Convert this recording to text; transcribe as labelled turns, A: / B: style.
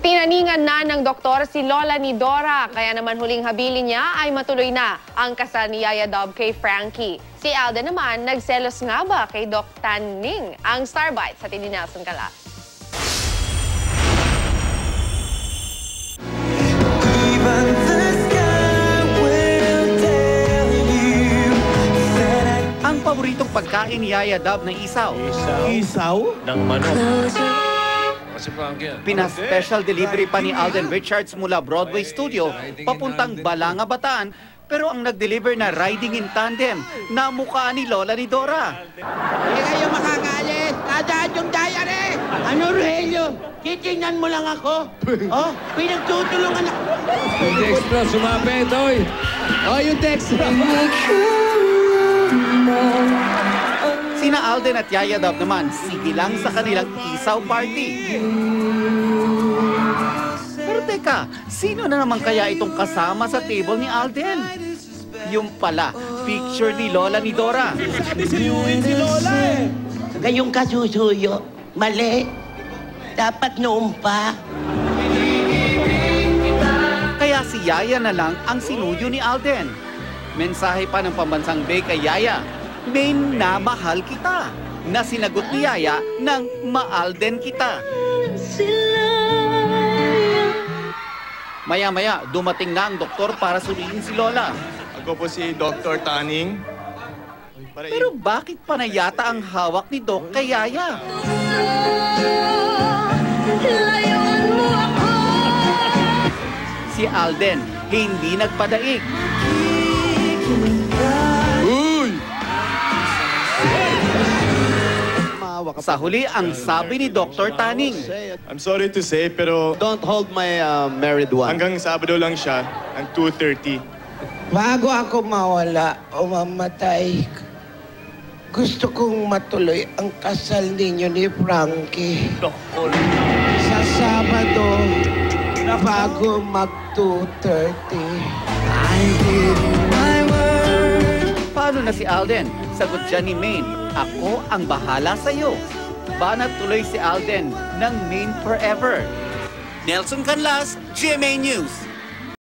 A: Tinaningan na ng doktor si Lola ni Dora, kaya naman huling habilin niya ay matuloy na ang kasal ni Yaya Dub kay Frankie. Si Alden naman, nagselos nga ba kay Doc Taning? Ang Starbite sa ni Nelson Calas.
B: Ang paboritong pagkain ni Yaya Dub ng isaw.
C: Isaw?
D: Ng manok.
B: Pina-special delivery pa ni Alden Richards mula Broadway Studio papuntang Balanga, Bataan. Pero ang nag-deliver na riding in tandem na mukha ni Lola ni Dora.
C: Hindi kayo makakalit! Nadaan yung diary! Ano, Rogelio? Titingnan mo lang ako? Oh, pinagtutulungan ako.
E: Yung Dextra, sumapit, oy! Oh, yung Dextra!
B: Sina Alden at Yaya Dub naman, sige lang sa kanilang isaw party. Pero teka, sino na naman kaya itong kasama sa table ni Alden? Yung pala, picture ni Lola ni Dora.
C: Siyuin si Lola eh! Ngayong kasusuyo, mali. Dapat noon pa.
B: Kaya si Yaya na lang ang sinuyo ni Alden. Mensahe pa ng pambansang Bay kay Yaya, may namahal kita, na sinagot ni Yaya ng maalden kita. Maya-maya, dumating na ang doktor para suriin si Lola.
F: Ako po si Dr. Taning.
B: Pero bakit pa na yata ang hawak ni Doc kay Yaya? Si Alden, hindi nagpadaig. Sa huli, ang sabi ni Dr. Taning,
F: I'm sorry to say, pero
E: Don't hold my married one.
F: hanggang Sabado lang siya, ng 2:30.
C: Bago ako mawala o mamatay, gusto kong matuloy ang kasal ninyo ni Frankie. Sa Sabado, bago mag 2:30.
B: paano na si Alden? Sagot siya ni Maine, ako ang bahala sa'yo. Banat tuloy si Alden ng Maine Forever. Nelson Canlas, GMA News.